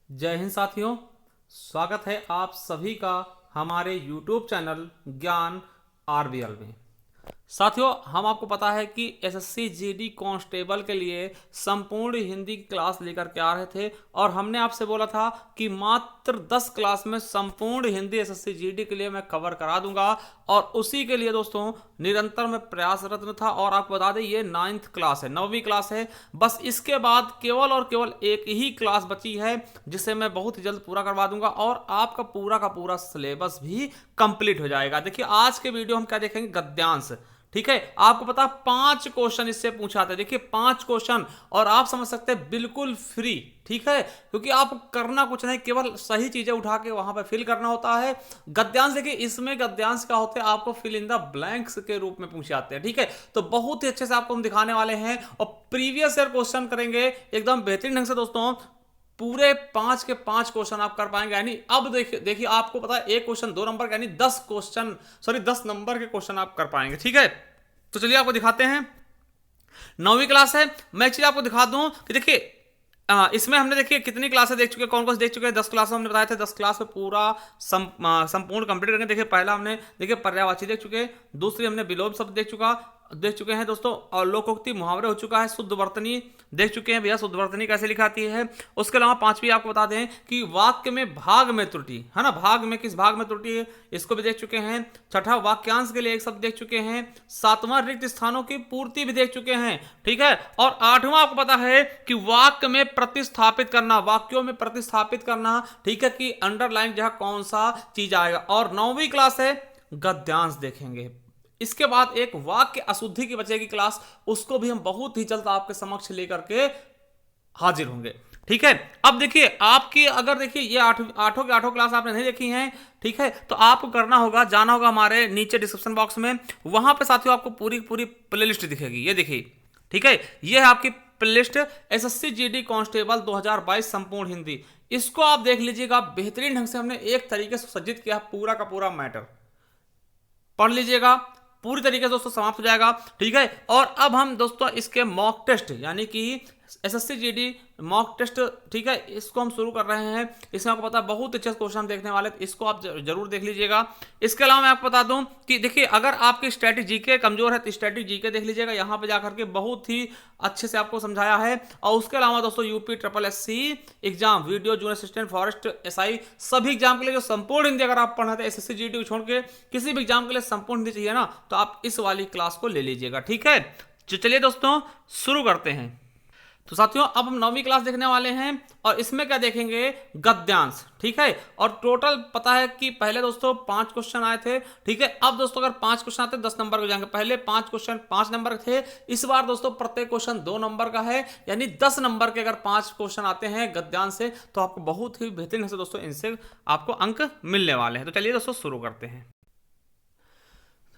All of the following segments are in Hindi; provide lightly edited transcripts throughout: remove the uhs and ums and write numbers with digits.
जय हिंद साथियों। स्वागत है आप सभी का हमारे YouTube चैनल ज्ञान आरबीएल में। साथियों, हम आपको पता है कि एसएससी जीडी कांस्टेबल के लिए संपूर्ण हिंदी की क्लास लेकर के आ रहे थे और हमने आपसे बोला था कि मात्र 10 क्लास में संपूर्ण हिंदी एसएससी जीडी के लिए मैं कवर करा दूंगा और उसी के लिए दोस्तों निरंतर मैं प्रयासरत था। और आपको बता दें ये 9th क्लास है, 9वीं क्लास है। बस इसके बाद केवल और केवल एक ही क्लास बची है जिसे मैं बहुत ही जल्द पूरा करवा दूंगा और आपका पूरा का पूरा सिलेबस भी कंप्लीट हो जाएगा। देखिए आज के वीडियो हम क्या देखेंगे, गद्यांश। ठीक है, आपको पता 5 क्वेश्चन इससे पूछा था। देखिए 5 क्वेश्चन और आप समझ सकते हैं बिल्कुल फ्री। ठीक है, क्योंकि आप करना कुछ नहीं, केवल सही चीजें उठा के वहां पे फिल करना होता है। गद्यांश देखिए, इसमें गद्यांश क्या होते हैं आपको फिल इन द ब्लैंक्स के रूप में पूछे जाते हैं। ठीक है, तो बहुत ही अच्छे से आपको हम दिखाने वाले हैं और प्रीवियस ईयर क्वेश्चन करेंगे एकदम बेहतरीन ढंग से दोस्तों। पूरे 5 के 5 क्वेश्चन आप कर पाएंगे। यानी अब देखिए आपको पता है एक क्वेश्चन 2 नंबर का, यानी 10 नंबर के क्वेश्चन आप कर पाएंगे। ठीक है, तो चलिए आपको दिखाते हैं। 9वीं क्लास है। मैं एक चीज आपको दिखा दूं कि देखिए इसमें हमने देखिए कितनी क्लासेस देख चुके हैं, कौन कौन से देख चुके हैं। 10 क्लास हमने बताया था, 10 क्लास में पूरा संपूर्ण कंप्लीट करेंगे। देखिए पहला हमने देखिए पर्यायवाची देख चुके हैं, दूसरी हमने विलोम शब्द देख चुके हैं दोस्तों, और लोकोक्ति मुहावरे हो चुका है, शुद्ध वर्तनी देख चुके हैं भैया, शुद्ध वर्तनी कैसे लिखाती है। उसके अलावा 5वीं आपको बता दें कि वाक्य में भाग में त्रुटि है ना, भाग में किस भाग में त्रुटि है इसको भी देख चुके हैं। छठा वाक्यांश के लिए एक शब्द देख चुके हैं। 7वां रिक्त स्थानों की पूर्ति भी देख चुके हैं। ठीक है, और 8वां आपको पता है कि वाक्य में प्रतिस्थापित करना, वाक्यों में प्रतिस्थापित करना। ठीक है, कि अंडरलाइन जहां कौन सा चीज आएगा। और 9वीं क्लास है, गद्यांश देखेंगे। इसके बाद एक वाक्य अशुद्धि की बचेगी क्लास, उसको भी हम बहुत ही जल्द आपके समक्ष लेकर के हाजिर होंगे। ठीक है, अब देखिए आपकी अगर देखिए ये आठों के आठों क्लास आपने नहीं देखी हैं, ठीक है, तो आपको करना होगा, जाना होगा हमारे नीचे डिस्क्रिप्शन बॉक्स में। वहां पे साथियों आपको पूरी पूरी प्लेलिस्ट दिखेगी, ये देखिए। ठीक है, ये है आपकी प्लेलिस्ट एसएससी जीडी कांस्टेबल 2022 संपूर्ण हिंदी। इसको आप देख लीजिएगा, बेहतरीन ढंग से हमने एक तरीके से सज्जित किया पूरा का पूरा मैटर। पढ़ लीजिएगा, पूरी तरीके से दोस्तों समाप्त हो जाएगा। ठीक है, और अब हम दोस्तों इसके मॉक टेस्ट यानी कि एसएससी जीडी मॉक टेस्ट, ठीक है, इसको हम शुरू कर रहे हैं। इसमें आपको पता है बहुत अच्छे क्वेश्चन देखने वाले, इसको आप जरूर देख लीजिएगा। इसके अलावा मैं आपको बता दूं कि देखिए अगर आपकी स्टैटिक जीके कमजोर है तो स्टैटिक जीके देख लीजिएगा, यहां पे जाकर के बहुत ही अच्छे से आपको समझाया है। और उसके अलावा दोस्तों UP triple SC exam, video junior assistant forest SI सभी एग्जाम के लिए जो संपूर्ण हिंदी अगर आप पढ़ना है एसएससी जीडी को छोड़ के किसी भी एग्जाम के लिए संपूर्ण हिंदी चाहिए ना, तो आप इस वाली क्लास को ले लीजिएगा। ठीक है, तो चलिए दोस्तों शुरू करते हैं। तो साथियों अब हम 9वीं क्लास देखने वाले हैं और इसमें क्या देखेंगे, गद्यांश। ठीक है, और टोटल पता है कि पहले दोस्तों 5 क्वेश्चन आए थे। ठीक है, अब दोस्तों अगर 5 क्वेश्चन आते हैं 10 नंबर हो जाएंगे। पहले 5 क्वेश्चन 5 नंबर थे, इस बार दोस्तों प्रत्येक क्वेश्चन 2 नंबर का है, यानी 10 नंबर के अगर 5 क्वेश्चन आते हैं गद्यांश से तो आपको बहुत ही बेहतरीन से दोस्तों इनसे आपको अंक मिलने वाले हैं। तो चलिए दोस्तों शुरू करते हैं।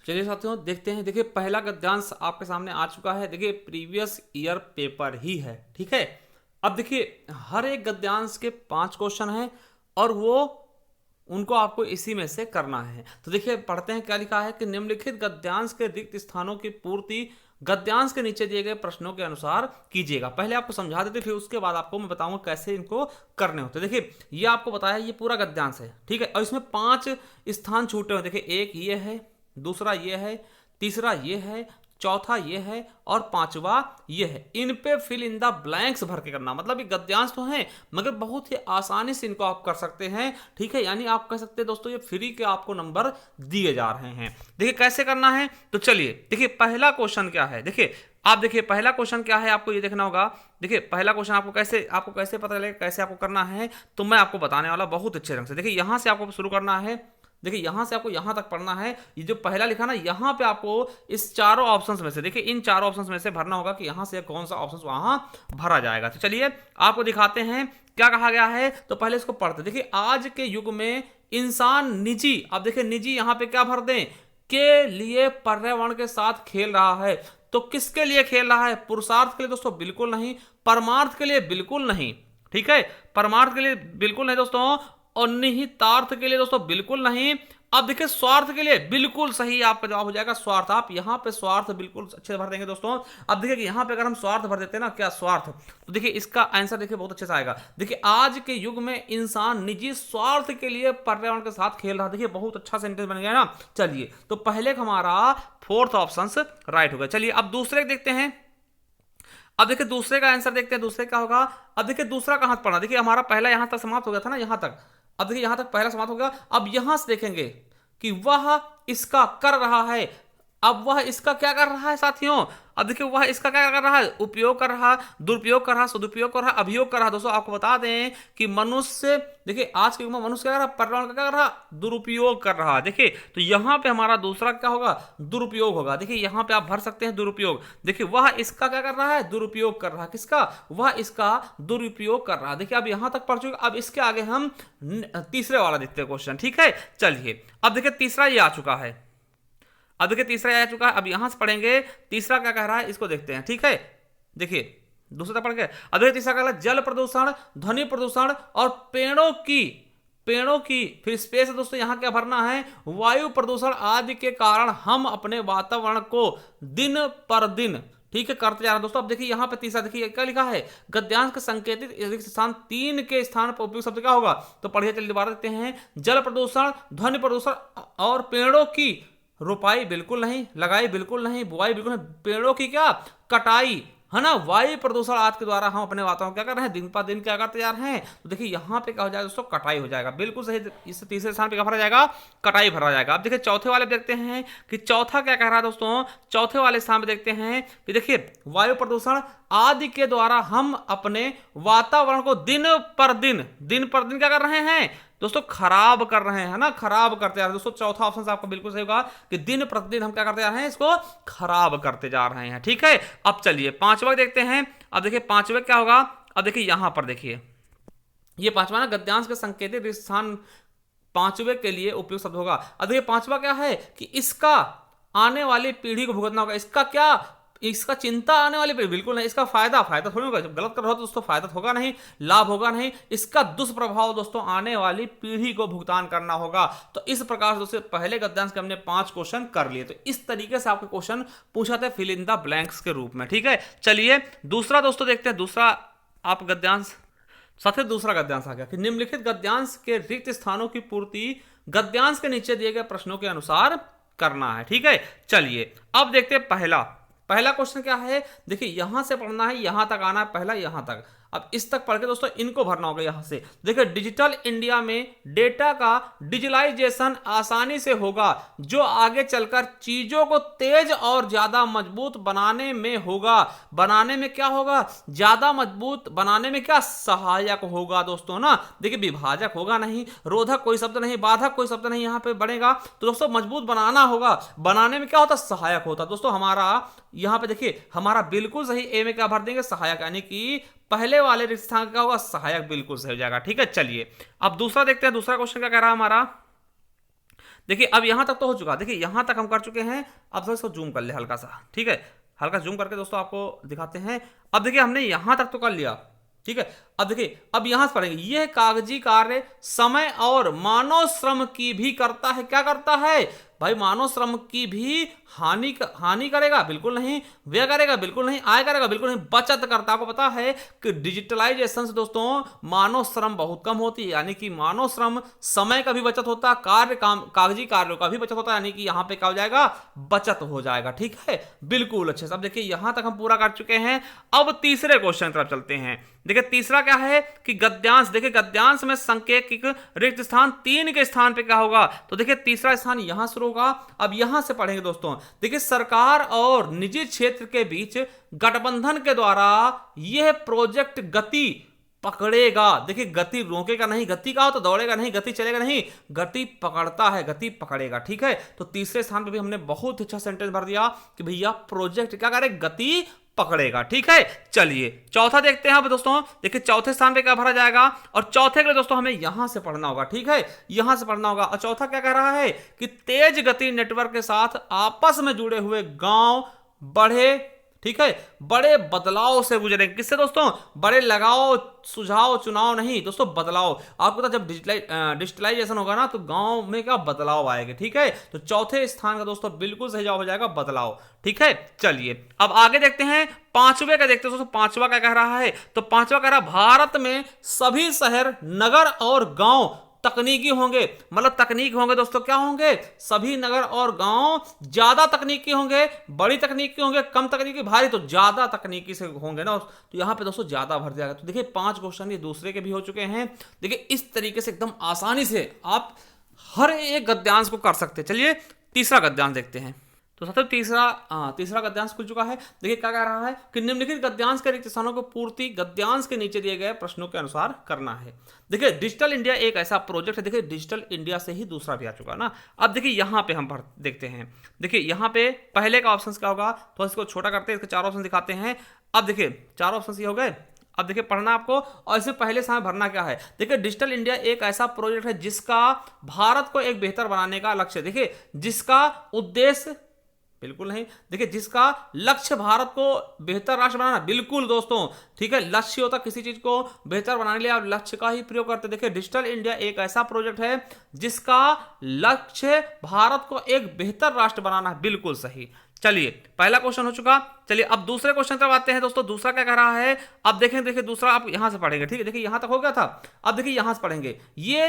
चलिए साथियों देखते हैं। देखिए पहला गद्यांश आपके सामने आ चुका है। देखिए प्रीवियस ईयर पेपर ही है। ठीक है, अब देखिए हर एक गद्यांश के 5 क्वेश्चन हैं और वो उनको आपको इसी में से करना है। तो देखिए पढ़ते हैं क्या लिखा है कि निम्नलिखित गद्यांश के रिक्त स्थानों की पूर्ति गद्यांश के नीचे दिए गए प्रश्नों के अनुसार कीजिएगा। पहले आपको समझा देते फिर उसके बाद आपको मैं बताऊंगा कैसे इनको करने होते। देखिए ये आपको बताया ये पूरा गद्यांश है। ठीक है, और इसमें 5 स्थान छूटे हुए। देखिए एक ये है, दूसरा ये है, तीसरा ये है, चौथा ये है और 5वां ये है। इन पे फिल इन द ब्लैंक्स भर के करना, मतलब ये गद्यांश तो है मगर बहुत ही आसानी से इनको आप कर सकते हैं। ठीक है, यानी आप कह सकते हैं दोस्तों ये फ्री के आपको नंबर दिए जा रहे हैं। देखिए कैसे करना है, तो चलिए देखिए पहला क्वेश्चन क्या है। देखिए आप देखिए पहला क्वेश्चन क्या है, आपको ये देखना होगा। देखिए पहला क्वेश्चन आपको कैसे पता चलेगा कैसे आपको करना है, तो मैं आपको बताने वाला बहुत अच्छे ढंग से। देखिए यहां से आपको शुरू करना है। देखिए यहां से आपको यहां तक पढ़ना है। ये जो पहला लिखा ना, यहां पे आपको इस चारों ऑप्शंस में से, देखिए इन चारों ऑप्शंस में से भरना होगा कि यहां से कौन सा ऑप्शन वहां भरा जाएगा। तो चलिए आपको दिखाते हैं क्या कहा गया है। तो पहले इसको पढ़ते। देखिए आज के युग में इंसान निजी, अब देखिए निजी यहां पे क्या भर दें, के लिए पर्यावरण के साथ खेल रहा है। तो किसके लिए खेल रहा है, पुरुषार्थ के लिए दोस्तों बिल्कुल नहीं, परमार्थ के लिए बिल्कुल नहीं। ठीक है, परमार्थ के लिए बिल्कुल नहीं दोस्तों, और निहितार्थ के लिए दोस्तों बिल्कुल नहीं, अब देखिए स्वार्थ के लिए बिल्कुल सही आपका जवाब हो जाएगा स्वार्थ। आप यहां पे स्वार्थ बिल्कुल अच्छे से भर देंगे दोस्तों। अब देखिए कि यहां पे अगर हम स्वार्थ भर देते हैं ना, क्या स्वार्थ, तो देखिए इसका आंसर देखिए बहुत अच्छे से आएगा। देखिए आज के युग में इंसान निजी स्वार्थ के लिए पर्यावरण के साथ खेल रहा है। देखिए बहुत अच्छा सेंटेंस बन गया ना। चलिए तो पहले का हमारा फोर्थ ऑप्शन राइट हो गया। चलिए अब दूसरे देखते हैं। अब देखिए दूसरे का आंसर देखते हैं, दूसरे क्या होगा। अब देखिए दूसरा कहां पढ़ना, देखिए हमारा पहला यहां तक समाप्त हो गया था ना, यहां तक। अब देखिए यहां तक पहला समाप्त हो गया। अब यहां से देखेंगे कि वह इसका कर रहा है। अब वह इसका क्या कर रहा है साथियों, अब देखिए वह इसका क्या कर रहा है, उपयोग कर रहा, दुरुपयोग कर रहा, सदुपयोग कर रहा, अभियोग कर रहा। दोस्तों आपको बता दें कि मनुष्य, देखिए आज के युग में मनुष्य क्या कर रहा है, पर्यावरण का क्या कर रहा, दुरुपयोग कर रहा है। देखिए तो यहां पे हमारा दूसरा क्या होगा, दुरुपयोग होगा। देखिए यहां पे आप भर सकते हैं दुरुपयोग। देखिए वह इसका क्या कर रहा है, दुरुपयोग कर रहा है। किसका, वह इसका दुरुपयोग कर रहा है। देखिए अब यहां तक पढ़ चुके, अब इसके आगे हम तीसरे वाला देखते हैं क्वेश्चन। ठीक है चलिए अब देखिए तीसरा ये आ चुका है। अब देखिए तीसरा आ चुका है। अब यहां से पढ़ेंगे तीसरा क्या कह रहा है, इसको देखते हैं। ठीक है देखिए दूसरा पढ़ गए। अब देखिए तीसरा कह रहा है जल प्रदूषण, ध्वनि प्रदूषण और पेड़ों की फिर स्पेस है दोस्तों, यहां क्या भरना है, वायु प्रदूषण आदि के कारण हम अपने वातावरण को दिन पर दिन, ठीक है, करते जा रहे हैं दोस्तों। अब देखिए यहां पे तीसरा देखिए क्या लिखा है, गद्यांश के संकेतित रिक्त स्थान 3 के स्थान पर उपयुक्त शब्द क्या होगा, तो पढ़िए चलिए दोबारा देखते हैं। जल प्रदूषण, ध्वनि प्रदूषण और पेड़ों की रोपाई बिल्कुल नहीं, लगाई बिल्कुल नहीं, बुआई बिल्कुल नहीं, पेड़ों की क्या कटाई, है ना, वायु प्रदूषण आदि के द्वारा हम अपने वातावरण क्या कर रहे हैं, दिन पर दिन क्या करते जा रहे हैं। तो देखिए यहां पे क्या हो जाएगा दोस्तों, कटाई हो जाएगा। बिल्कुल सही, इस तीसरे स्थान पे क्या भरा जाएगा, कटाई भरा जाएगा। अब देखिए चौथे वाले देखते हैं कि चौथा क्या कह रहा है दोस्तों। चौथे वाले स्थान पे देखते हैं कि देखिए वायु प्रदूषण आदि के द्वारा हम अपने वातावरण को दिन पर दिन क्या कर रहे हैं दोस्तों, खराब कर रहे हैं, ना, खराब करते जा रहे हैं दोस्तों। चौथा ऑप्शन आपका बिल्कुल सही होगा कि दिन प्रतिदिन हम क्या करते जा रहे हैं, इसको खराब करते जा रहे हैं। ठीक है अब चलिए पांचवा देखते हैं। अब देखिए पांचवे क्या होगा, अब देखिए यहां पर देखिए ये पांचवा ना, गद्यांश के संकेतित स्थान पांचवे के लिए उपयुक्त शब्द होगा। अब देखिए पांचवा क्या है कि इसका आने वाली पीढ़ी को भुगतना होगा। इसका क्या, इसका चिंता आने वाली पीढ़ी, बिल्कुल नहीं। इसका फायदा थोड़ी होगा, जब गलत कर रहा हो तो दोस्तों फायदा होगा नहीं, लाभ होगा नहीं। इसका दुष्प्रभाव दोस्तों आने वाली पीढ़ी को भुगतान करना होगा। तो इस प्रकार से दोस्तों पहले गद्यांश के हमने 5 क्वेश्चन कर लिए। तो इस तरीके से आपके क्वेश्चन पूछा था फिल इन द ब्लैंक्स के रूप में। ठीक है चलिए दूसरा दोस्तों देखते हैं। दूसरा आप गद्यांश, साथ ही दूसरा गद्यांश आ गया कि निम्नलिखित गद्यांश के रिक्त स्थानों की पूर्ति गद्यांश के नीचे दिए गए प्रश्नों के अनुसार करना है। ठीक है चलिए अब देखते हैं पहला क्वेश्चन क्या है। देखिए यहां से पढ़ना है, यहां तक आना है, पहला यहां तक। अब इस तक पढ़ के दोस्तों इनको भरना होगा यहां से। देखिए डिजिटल इंडिया में डेटा का डिजिटलाइजेशन आसानी से होगा, जो आगे चलकर चीजों को तेज और ज्यादा मजबूत बनाने में होगा। बनाने में क्या होगा, ज्यादा मजबूत बनाने में क्या, सहायक होगा दोस्तों, ना। देखिए विभाजक होगा नहीं, रोधक कोई शब्द नहीं, बाधक कोई शब्द नहीं यहां पे बनेगा। तो दोस्तों मजबूत बनाना होगा, बनाने में क्या होता, सहायक होता। दोस्तों हमारा यहां पे देखिए हमारा बिल्कुल सही, ए में क्या भर देंगे, सहायक, यानी कि पहले वाले रिक्त स्थान क्या होगा, सहायक, बिल्कुल सही हो जाएगा। ठीक है चलिए अब दूसरा देखते हैं। दूसरा क्वेश्चन क्या कह रहा है हमारा, देखिए अब यहां तक तो हो चुका, देखिए यहां तक हम कर चुके हैं। अब थोड़ा इसको जूम कर ले हल्का सा, ठीक है, हल्का जूम करके दोस्तों आपको दिखाते हैं। अब देखिए हमने यहां तक तो कर लिया, ठीक है। अब देखिए अब यहां से पढ़ेंगे, यह कागजी कार्य समय और मानव श्रम की भी करता है। क्या करता है भाई, मानव श्रम की भी हानि करेगा, बिल्कुल नहीं। व्यय करेगा, बिल्कुल नहीं। आय करेगा, बिल्कुल नहीं। बचत करता, आपको पता है कि डिजिटलाइजेशन से दोस्तों मानव श्रम बहुत कम होती है, यानी कि मानव श्रम, समय का भी बचत होता है, कागजी कार्यों का भी बचत होता है, यानी कि यहां पे क्या हो जाएगा, बचत हो जाएगा। ठीक है बिल्कुल अच्छे से। अब देखिए यहां तक हम पूरा कर चुके हैं। अब तीसरे क्वेश्चन की तरफ चलते हैं। देखिए तीसरा क्या है कि गद्यांश, देखिए गद्यांश में सांकेतिक रिक्त स्थान 3 के स्थान पे क्या होगा, तो देखिए तीसरा स्थान यहां शुरू होगा। अब यहां से पढ़ेंगे दोस्तों। देखिए सरकार और निजी क्षेत्र के बीच गठबंधन के द्वारा यह प्रोजेक्ट गति पकड़ेगा। देखिए गति रोकेगा नहीं, गति का हो तो दौड़ेगा नहीं, गति चलेगा नहीं, गति पकड़ता है, गति पकड़ेगा। ठीक है तो तीसरे स्थान पे भी हमने बहुत अच्छा सेंटेंस भर दिया कि भैया प्रोजेक्ट क्या करे, गति पकड़ेगा। ठीक है चलिए चौथा देखते हैं अब दोस्तों। देखिए चौथे स्थान पे क्या भरा जाएगा, और चौथे के लिए दोस्तों हमें यहां से पढ़ना होगा। ठीक है यहां से पढ़ना होगा। और चौथा क्या कह रहा है कि तेज गति नेटवर्क के साथ आपस में जुड़े हुए गांव बढ़े ठीक है, बड़े बदलाव से गुजरेंगे। किससे दोस्तों? बड़े लगाओ सुझाव चुनाव नहीं दोस्तों, बदलाव। आपको जब डिजिटलाइजेशन होगा ना तो गांव में क्या बदलाव आएगा। ठीक है, तो चौथे स्थान का दोस्तों बिल्कुल सही जवाब हो जाएगा बदलाव। ठीक है, चलिए अब आगे देखते हैं पांचवे का। देखते हैं दोस्तों पांचवा क्या कह रहा है। तो पांचवा कह रहा है भारत में सभी शहर, नगर और गांव तकनीकी होंगे। मतलब तकनीक होंगे दोस्तों, क्या होंगे? सभी नगर और गांव ज्यादा तकनीकी होंगे, बड़ी तकनीकी होंगे, कम तकनीकी, भारी। तो ज्यादा तकनीकी से होंगे ना, तो यहां पे दोस्तों ज्यादा भर जाएगा। तो देखिए 5 क्वेश्चन ये दूसरे के भी हो चुके हैं। देखिए इस तरीके से एकदम आसानी से आप हर एक गद्यांश को कर सकते हैं। चलिए तीसरा गद्यांश देखते हैं। तो सबसे तीसरा गद्यांश खुल चुका है। देखिए क्या कह रहा है कि निम्नलिखित गद्यांश के रिक्त स्थानों को पूर्ति गद्यांश के नीचे दिए गए प्रश्नों के अनुसार करना है। देखिए डिजिटल इंडिया एक ऐसा प्रोजेक्ट है। देखिए डिजिटल इंडिया से ही दूसरा भी आ चुका ना। अब देखिए यहाँ पे हम देखते हैं। देखिए यहाँ पे पहले का ऑप्शन क्या होगा, तो इसको छोटा करते हैं, इसके 4 ऑप्शन दिखाते हैं। अब देखिए 4 ऑप्शन ये हो गए। अब देखिए पढ़ना आपको, और इससे पहले समय भरना क्या है। देखिए डिजिटल इंडिया एक ऐसा प्रोजेक्ट है जिसका भारत को एक बेहतर बनाने का लक्ष्य। देखिए जिसका उद्देश्य बिल्कुल नहीं, देखिए जिसका लक्ष्य भारत को बेहतर राष्ट्र बनाना, बिल्कुल दोस्तों। ठीक है, लक्ष्य होता किसी चीज को बेहतर बनाने के लिए आप लक्ष्य का ही प्रयोग करते। देखिए डिजिटल इंडिया एक ऐसा प्रोजेक्ट है जिसका लक्ष्य भारत को एक बेहतर राष्ट्र बनाना है, बिल्कुल सही। चलिए पहला क्वेश्चन हो चुका। चलिए अब दूसरे क्वेश्चन तक आते हैं दोस्तों। दूसरा क्या कह रहा है, अब देखें। देखिए दूसरा आप यहां से पढ़ेंगे। ठीक है, देखिए यहां तक हो गया था। अब देखिए यहां से पढ़ेंगे ये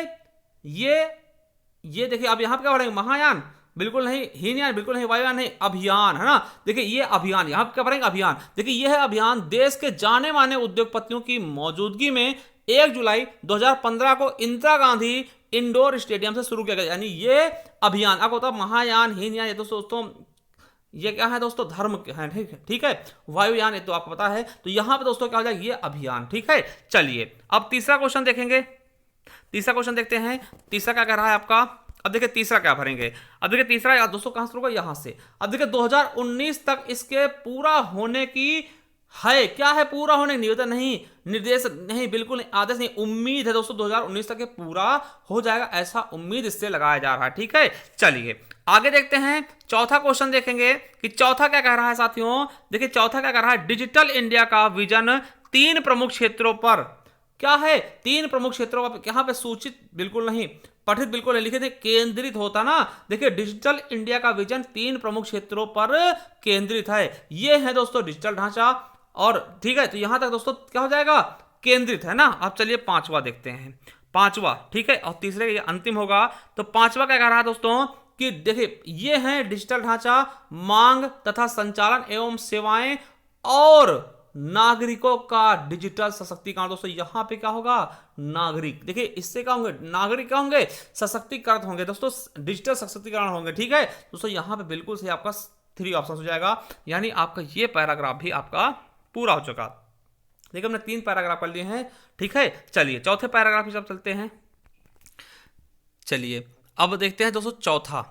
देखिए अब यहां पर क्या पढ़ेंगे, महायान बिल्कुल नहीं, हीनयान बिल्कुल नहीं, वायुयान नहीं, अभियान है ना। देखिए ये अभियान, यहां क्या पढ़ेंगे अभियान। देखिए यह है अभियान देश के जाने माने उद्योगपतियों की मौजूदगी में 1 जुलाई 2015 को इंदिरा गांधी इंडोर स्टेडियम से शुरू किया गया। यानी ये अभियान आपको होता महायान, हीनयान, ये दोस्तों ये क्या है दोस्तों, धर्म है। ठीक है, वायुयान ये तो आपको पता है। तो यहां पे दोस्तों क्या हो जाएगा, ये अभियान। ठीक है, चलिए अब तीसरा क्वेश्चन देखेंगे। तीसरा क्वेश्चन देखते हैं। तीसरा क्या कह रहा है आपका। अब देखिए तीसरा क्या भरेंगे। अब देखिए तीसरा दोस्तों कहां से शुरू होगा, यहां से। अब देखिए 2019 तक इसके पूरा होने की है। क्या है पूरा होने, निवेदन नहीं, निर्देश नहीं, बिल्कुल नहीं, आदेश नहीं, उम्मीद है दोस्तों 2019 तक ये पूरा हो जाएगा, ऐसा उम्मीद इससे लगाया जा रहा है। ठीक है, चलिए आगे देखते हैं। चौथा क्वेश्चन देखेंगे कि चौथा क्या कह रहा है साथियों। देखिए चौथा क्या कह रहा है, डिजिटल इंडिया का विजन 3 प्रमुख क्षेत्रों पर क्या है, 3 प्रमुख क्षेत्रों पर, यहां पे सूचित बिल्कुल नहीं, पठित बिल्कुल नहीं, लिखे थे केंद्रित होता ना। देखिए डिजिटल इंडिया का विजन 3 प्रमुख क्षेत्रों पर केंद्रित है। ये है दोस्तों डिजिटल ढांचा। और ठीक है, तो यहां तक दोस्तों क्या हो जाएगा, केंद्रित है ना। अब चलिए पांचवा देखते हैं। पांचवा ठीक है, और तीसरे ये अंतिम होगा। तो पांचवा क्या कह रहा है दोस्तों कि देखिए ये है डिजिटल ढांचा, मांग तथा संचालन एवं सेवाएं और नागरिकों का डिजिटल सशक्तिकरण। दोस्तों यहां पे क्या होगा, नागरिक। देखिए इससे क्या होंगे, नागरिक क्या होंगे, सशक्तिकरण होंगे दोस्तों, डिजिटल सशक्तिकरण होंगे। ठीक है दोस्तों, यहां पे बिल्कुल सही आपका 3 ऑप्शन हो जाएगा। यानी आपका ये पैराग्राफ भी आपका पूरा हो चुका। देखिए हमने 3 पैराग्राफ कर लिए हैं। ठीक है, चलिए चौथे पैराग्राफ की तरफ चलते हैं। चलिए अब देखते हैं दोस्तों चौथा।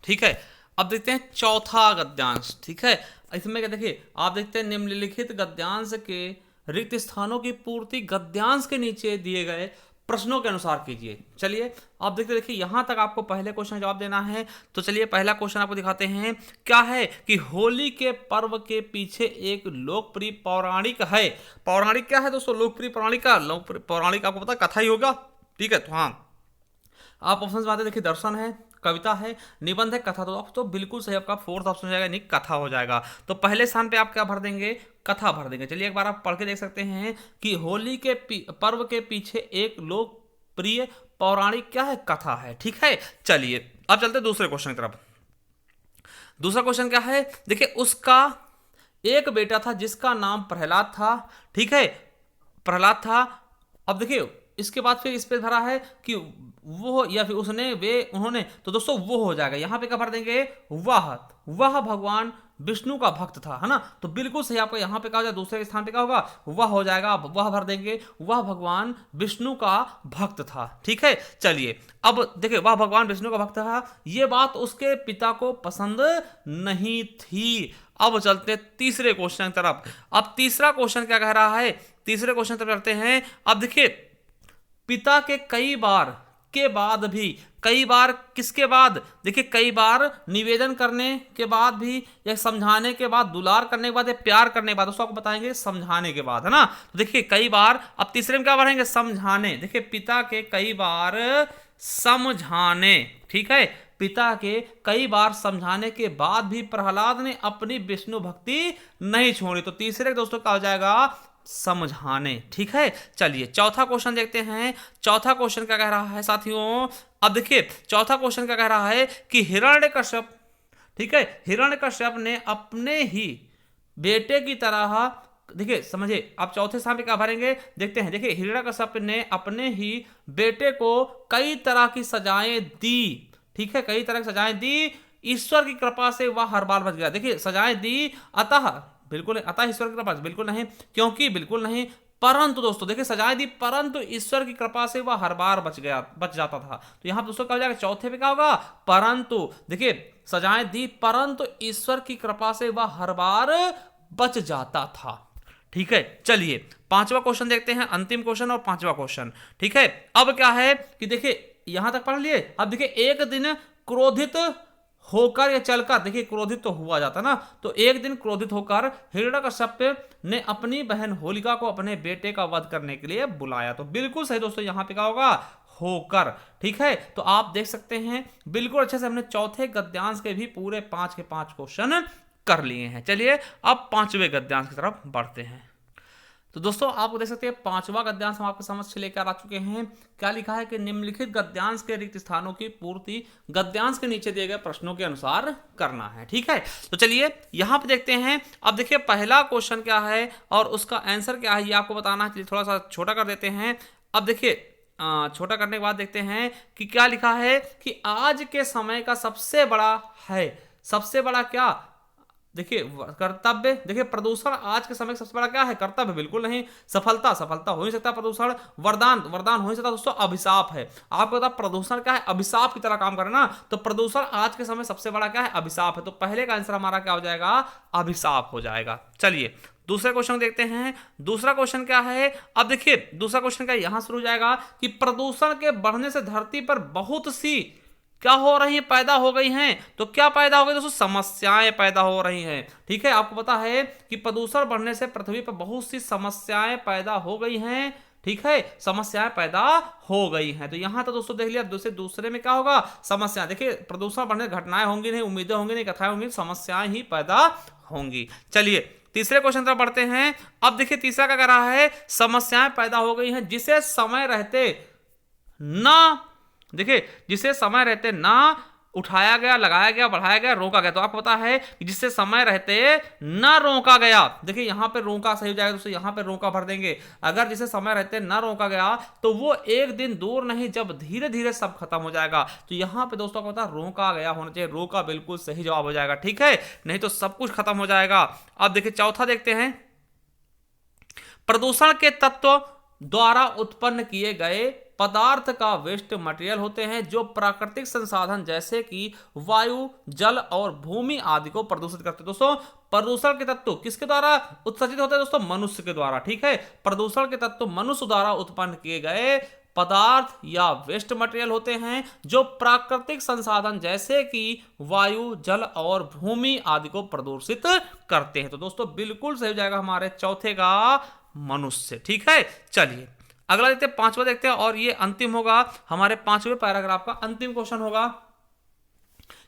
ठीक है, अब देखते हैं चौथा गद्यांश। ठीक है, इसमें क्या देखिए आप देखते हैं निम्नलिखित गद्यांश के रिक्त स्थानों की पूर्ति गद्यांश के नीचे दिए गए प्रश्नों के अनुसार कीजिए। चलिए आप देखिए यहां तक आपको पहले क्वेश्चन जवाब देना है। तो चलिए पहला क्वेश्चन आपको दिखाते हैं। क्या है कि होली के पर्व के पीछे एक लोकप्रिय पौराणिक है। पौराणिक क्या है दोस्तों, लोकप्रिय पौराणिक का, लोकप्रिय पौराणिक आपको पता कथा ही होगा। ठीक है, तो हाँ आप ऑप्शन बातें देखिए, दर्शन है, कविता है, निबंध है, कथा। तो आप तो बिल्कुल सही आपका 4th ऑप्शन हो जाएगा, नहीं कथा हो जाएगा। तो पहले स्थान पे आप क्या भर देंगे, कथा भर देंगे। चलिए एक बार आप पढ़ के देख सकते हैं कि होली के पर्व के पीछे एक लोकप्रिय पौराणिक क्या है, कथा है। ठीक है, चलिए अब चलते हैं दूसरे क्वेश्चन की तरफ। दूसरा क्वेश्चन क्या है, देखिए उसका एक बेटा था जिसका नाम प्रहलाद था। ठीक है, प्रहलाद था। अब देखिए इसके बाद फिर इस पे भरा है कि वो या फिर उसने, वे, उन्होंने। तो दोस्तों वो हो जाएगा, यहां पे क्या भर देंगे, वह भगवान विष्णु का भक्त था, है ना। तो बिल्कुल सही आपका यहां पे क्या हो जाएगा, दूसरे स्थान पे क्या होगा, वह हो जाएगा। वह भर देंगे, वह भगवान विष्णु का भक्त था। ठीक है, चलिए अब देखिए वह भगवान विष्णु का भक्त था, ये बात उसके पिता को पसंद नहीं थी। अब चलते तीसरे क्वेश्चन की तरफ। अब तीसरा क्वेश्चन क्या कह रहा है, तीसरे क्वेश्चन तरफ चलते हैं। अब देखिए पिता के कई बार के बाद भी, कई बार किसके बाद, देखिए कई बार निवेदन करने के बाद भी, या समझाने के बाद, दुलार करने के बाद, या प्यार करने के बाद, दोस्तों आपको बताएंगे समझाने के बाद, है ना। तो देखिए कई बार, अब तीसरे में क्या बढ़ेंगे, समझाने। देखिए पिता के कई बार समझाने, ठीक है, पिता के कई बार समझाने के बाद भी प्रहलाद ने अपनी विष्णु भक्ति नहीं छोड़ी। तो तीसरे दोस्तों क्या हो जाएगा, समझाने, ठीक है। चलिए चौथा क्वेश्चन देखते हैं। चौथा क्वेश्चन क्या कह रहा है साथियों, अब देखिए चौथा क्वेश्चन क्या कह रहा है कि हिरण्यकश्यप, ठीक है, हिरण्यकश्यप ने अपने ही बेटे की तरह, देखिए समझिए, आप चौथे स्थान पे क्या भरेंगे, देखते हैं। देखिए हिरण्यकश्यप ने अपने ही बेटे को कई तरह की सजाएं दी, ठीक है, कई तरह की सजाएं दी, ईश्वर की कृपा से वह हर बार बच गया। देखिए सजाएं दी, अतः बिल्कुल नहीं, अतः ईश्वर की कृपा से बिल्कुल नहीं, क्योंकि बिल्कुल नहीं, परंतु दोस्तों देखिए सजाएं दी परंतु ईश्वर की कृपा से वह हर बार बच जाता था। तो यहां दोस्तों क्या हो जाएगा, चौथे पे क्या होगा, परंतु। देखिए सजाएं दी परंतु ईश्वर की कृपा से वह हर बार बच जाता था, ठीक है। चलिए पांचवा क्वेश्चन देखते हैं, अंतिम क्वेश्चन और पांचवा क्वेश्चन, ठीक है। अब क्या है कि देखिए यहां तक पढ़ लिए। अब देखिए एक दिन क्रोधित होकर या चलकर, देखिए क्रोधित तो हुआ जाता ना, तो एक दिन क्रोधित होकर हिरण्यकश्यप ने अपनी बहन होलिका को अपने बेटे का वध करने के लिए बुलाया। तो बिल्कुल सही दोस्तों, यहां पे क्या होगा, होकर, ठीक है। तो आप देख सकते हैं बिल्कुल अच्छे से हमने चौथे गद्यांश के भी पूरे 5 के 5 क्वेश्चन कर लिए हैं। चलिए अब पांचवें गद्यांश की तरफ बढ़ते हैं। तो दोस्तों आपको देख सकते हैं पांचवा गद्यांश हम आपके समक्ष लेकर आ चुके हैं। क्या लिखा है कि निम्नलिखित गद्यांश के रिक्त स्थानों की पूर्ति गद्यांश के नीचे दिए गए प्रश्नों के अनुसार करना है, ठीक है। तो चलिए यहां पे देखते हैं। अब देखिए पहला क्वेश्चन क्या है और उसका आंसर क्या है ये आपको बताना है। थोड़ा सा छोटा कर देते हैं। अब देखिए छोटा करने के बाद देखते हैं कि क्या लिखा है कि आज के समय का सबसे बड़ा है, सबसे बड़ा क्या, देखिए कर्तव्य। देखिए प्रदूषण आज के समय सबसे बड़ा क्या है, कर्तव्य, बिल्कुल नहीं। सफलता, सफलता हो नहीं सकता प्रदूषण। वरदान, वरदान हो नहीं सकता दोस्तों, अभिशाप है। आपको पता प्रदूषण क्या है, अभिशाप की तरह काम करे ना, तो प्रदूषण आज के समय सबसे बड़ा क्या है, अभिशाप है। तो पहले का आंसर हमारा क्या हो जाएगा, अभिशाप हो जाएगा। चलिए दूसरे क्वेश्चन देखते हैं। दूसरा क्वेश्चन क्या है, अब देखिए दूसरा क्वेश्चन क्या यहां शुरू हो जाएगा कि प्रदूषण के बढ़ने से धरती पर बहुत सी क्या हो रही है, पैदा हो गई हैं। तो क्या पैदा हो गई दोस्तों, समस्याएं पैदा हो रही हैं, ठीक है। आपको पता है कि प्रदूषण बढ़ने से पृथ्वी पर बहुत सी समस्याएं पैदा हो गई हैं, ठीक है, समस्याएं पैदा हो गई हैं। तो यहां तो दोस्तों देख लिया। दूसरे में क्या होगा, समस्या। देखिए प्रदूषण बढ़ने से घटनाएं होंगी नहीं, उम्मीदें होंगी नहीं, कथाएं होंगी, समस्याएं ही पैदा होंगी। चलिए तीसरे क्वेश्चन तरफ बढ़ते हैं। अब देखिए तीसरा क्या कर रहा है, समस्याएं पैदा हो गई हैं जिसे समय रहते ना, देखिए जिसे समय रहते ना उठाया गया, लगाया गया, बढ़ाया गया, रोका गया। तो आपको पता है कि जिससे समय रहते न रोका गया, देखिए यहां पे रोका सही हो जाएगा दोस्तों, यहां पे रोका भर देंगे। अगर जिसे समय रहते न रोका गया तो वो एक दिन दूर नहीं जब धीरे धीरे सब खत्म हो जाएगा। तो यहां पे दोस्तों आपको पता रोका गया होना चाहिए, रोका बिल्कुल सही जवाब हो जाएगा, ठीक है, नहीं तो सब कुछ खत्म हो जाएगा। अब देखिए चौथा देखते हैं। प्रदूषण के तत्व द्वारा उत्पन्न किए गए पदार्थ का वेस्ट मटेरियल होते हैं जो प्राकृतिक संसाधन जैसे कि वायु, जल और भूमि आदि को प्रदूषित करते हैं। दोस्तों प्रदूषण के तत्व किसके द्वारा उत्सर्जित होते हैं दोस्तों, मनुष्य के द्वारा, ठीक है। प्रदूषण के तत्व मनुष्य द्वारा उत्पन्न किए गए पदार्थ या वेस्ट मटेरियल होते हैं जो प्राकृतिक संसाधन जैसे कि वायु, जल और भूमि आदि को प्रदूषित करते हैं। तो दोस्तों बिल्कुल सही हो जाएगा हमारे चौथे का मनुष्य, ठीक है। चलिए अगला देखते हैं, पांचवा देखते हैं और ये अंतिम होगा हमारे पांचवें पैराग्राफ का अंतिम क्वेश्चन होगा।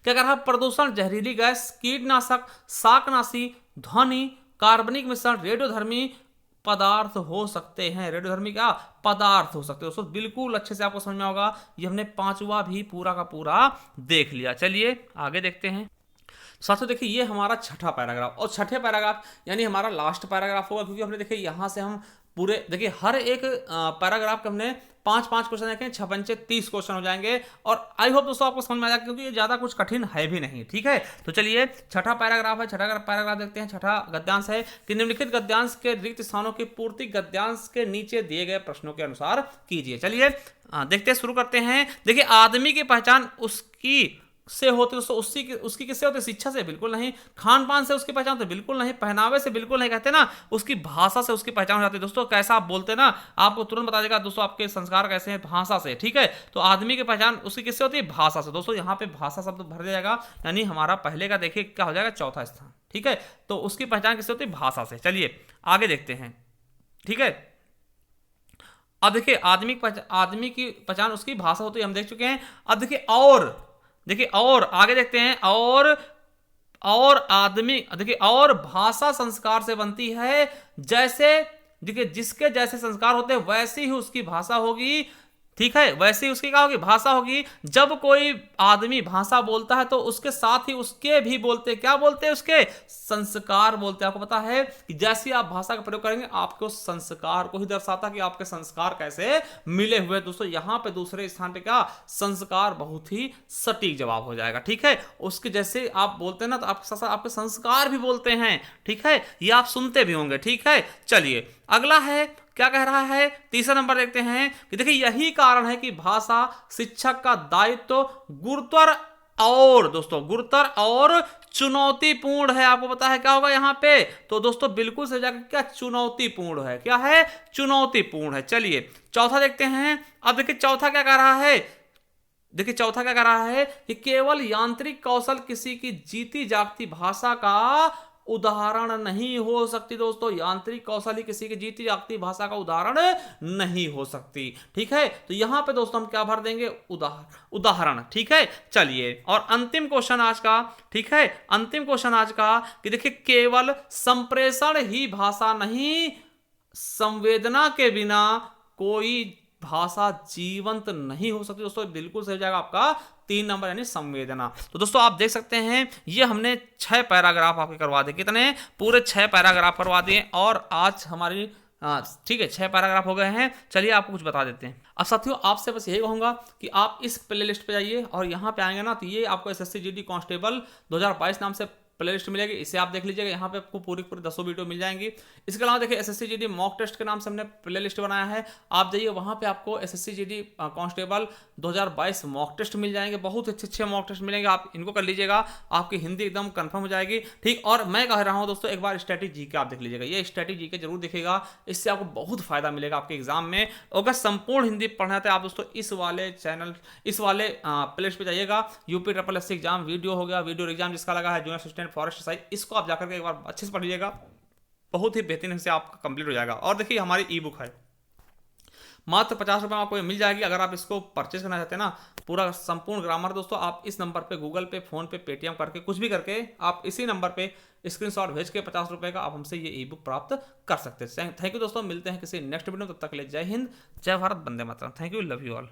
क्या कर रहा है, प्रदूषण, जहरीली गैस, कीटनाशक, शाकनाशी, ध्वनि, कार्बनिक मिश्रण, रेडियोधर्मी पदार्थ हो सकते हैं। रेडियोधर्मी क्या पदार्थ हो सकते हैं दोस्तों, बिल्कुल अच्छे से आपको समझ में होगा। ये हमने पांचवा भी पूरा का पूरा देख लिया। चलिए आगे देखते हैं। साथियों देखिए ये हमारा छठा पैराग्राफ और छठे पैराग्राफ यानी हमारा लास्ट पैराग्राफ होगा, क्योंकि हमने देखिए यहां से हम पूरे देखिए हर एक पैराग्राफ के हमने 5-5 क्वेश्चन देखें, 6 पंचे 30 क्वेश्चन हो जाएंगे। और आई होप दोस्तों आपको समझ में आ जाएगा, क्योंकि ये ज्यादा कुछ कठिन है भी नहीं, ठीक है। तो चलिए छठा पैराग्राफ है, छठा पैराग्राफ देखते हैं। छठा गद्यांश है कि निम्नलिखित गद्यांश के रिक्त स्थानों की पूर्ति गद्यांश के नीचे दिए गए प्रश्नों के अनुसार कीजिए। चलिए देखते शुरू करते हैं। देखिए आदमी की पहचान उसकी से होती है दोस्तों, उसकी किससे होती है? शिक्षा से बिल्कुल नहीं। खान पान से उसकी पहचान होती है बिल्कुल नहीं। पहनावे से बिल्कुल नहीं। कहते ना उसकी भाषा से उसकी पहचान हो जाती है दोस्तों। कैसा आप बोलते हैं ना, आपको तुरंत बता देगा दोस्तों आपके संस्कार कैसे हैं, भाषा से। ठीक है, तो आदमी की पहचान उसकी किससे होती है? भाषा से। दोस्तों यहाँ पे भाषा शब्द भर दिया जाएगा, यानी हमारा पहले का देखिए क्या हो जाएगा, चौथा स्थान। ठीक है, तो उसकी पहचान किससे होती है? भाषा से। चलिए आगे देखते हैं। ठीक है, अब देखिए आदमी की पहचान उसकी भाषा होती है, हम देख चुके हैं। अब देखिए और आगे देखते हैं। और आदमी देखिए और भाषा संस्कार से बनती है। जैसे देखिए जिसके जैसे संस्कार होते हैं वैसी ही उसकी भाषा होगी। ठीक है, वैसे ही उसकी क्या होगी? भाषा होगी। जब कोई आदमी भाषा बोलता है तो उसके साथ ही उसके भी बोलते, क्या बोलते हैं? उसके संस्कार बोलते हैं। आपको पता है कि जैसे आप भाषा का प्रयोग करेंगे आपके उस संस्कार को ही दर्शाता कि आपके संस्कार कैसे मिले हुए। दोस्तों यहाँ पे दूसरे स्थान पे क्या? संस्कार बहुत ही सटीक जवाब हो जाएगा। ठीक है, उसके जैसे आप बोलते हैं ना तो आपके साथ साथ आपके संस्कार भी बोलते हैं। ठीक है, ये आप सुनते भी होंगे। ठीक है, चलिए अगला है, क्या कह रहा है? तीसरा नंबर देखते हैं कि देखिए यही कारण है कि भाषा शिक्षक का दायित्व गुरुतर और चुनौतीपूर्ण है। आपको पता है क्या होगा यहाँ पे? तो दोस्तों बिल्कुल सही जगह, क्या? चुनौतीपूर्ण है। क्या है? चुनौतीपूर्ण है। चलिए चौथा देखते हैं। अब देखिए चौथा क्या कह रहा है? देखिए चौथा क्या कह रहा है कि केवल यांत्रिक कौशल किसी की जीती जागती भाषा का उदाहरण नहीं हो सकती। दोस्तों यांत्रिक कौशल ही किसी की जीती जागती भाषा का उदाहरण नहीं हो सकती। ठीक है, तो यहां पे दोस्तों हम क्या भर देंगे? उदाहरण। ठीक है, चलिए और अंतिम क्वेश्चन आज का। ठीक है, अंतिम क्वेश्चन आज का कि देखिए केवल संप्रेषण ही भाषा नहीं, संवेदना के बिना कोई भाषा जीवंत नहीं हो सकती। दोस्तों बिल्कुल सही जाएगा आपका 3 नंबर, यानी संवेदना। तो दोस्तों आप देख सकते हैं ये हमने 6 पैराग्राफ आपके करवा दिए। कितने? पूरे 6 पैराग्राफ करवा दिए। और आज हमारी ठीक है 6 पैराग्राफ हो गए हैं। चलिए आपको कुछ बता देते हैं। अब साथियों आपसे बस यही कहूंगा कि आप इस प्लेलिस्ट पे जाइए और यहाँ पे आएंगे ना तो ये आपको एसएससी जीडी कांस्टेबल 2022 नाम से प्लेलिस्ट मिलेगी, इसे आप देख लीजिएगा। यहाँ पे आपको पूरी 10 वीडियो मिल जाएंगी। इसके अलावा देखिए एसएससी जीडी मॉक टेस्ट के नाम से हमने प्लेलिस्ट बनाया है, आप जाइए वहाँ पे आपको SSC GD constable 2022 mock test मिल जाएंगे। बहुत अच्छे मॉक टेस्ट मिलेंगे, आप इनको कर लीजिएगा, आपकी हिंदी एकदम कंफर्म हो जाएगी। ठीक, और मैं कह रहा हूँ दोस्तों एक बार स्टैटिक जीके आप देख लीजिएगा, ये स्टैटिक जीके जरूर देखिएगा, इससे आपको बहुत फायदा मिलेगा आपके एग्जाम में। अगर संपूर्ण हिंदी पढ़ना है आप दोस्तों इस वाले प्लेलिस्ट पे जाइएगा। यूपी SSC एग्जाम वीडियो हो गया, वीडियो एग्जाम जिसका लगा है जूनियर असिस्टेंट फॉरेस्ट साइज, इसको आप जाकर के एक बार अच्छे से पढ़ लीजिएगा, बहुत ही बेहतरीन से आपका कंप्लीट हो जाएगा। और देखिए हमारी ई बुक है मात्र 50 रुपये में आपको मिल जाएगी। अगर आप इसको परचेज करना चाहते हैं ना, पूरा संपूर्ण ग्रामर दोस्तों, आप इस नंबर पे गूगल पे, फोन पे, पेटीएम करके कुछ भी करके आप इसी नंबर पे स्क्रीनशॉट भेज के 50 रुपये का आप हमसे ये ई बुक प्राप्त कर सकते हैं। थैंक यू दोस्तों, मिलते हैं किसी नेक्स्ट वीडियो में, तब तक के लिए जय हिंद, जय भारत, वंदे मातरम। Thank you, love you all.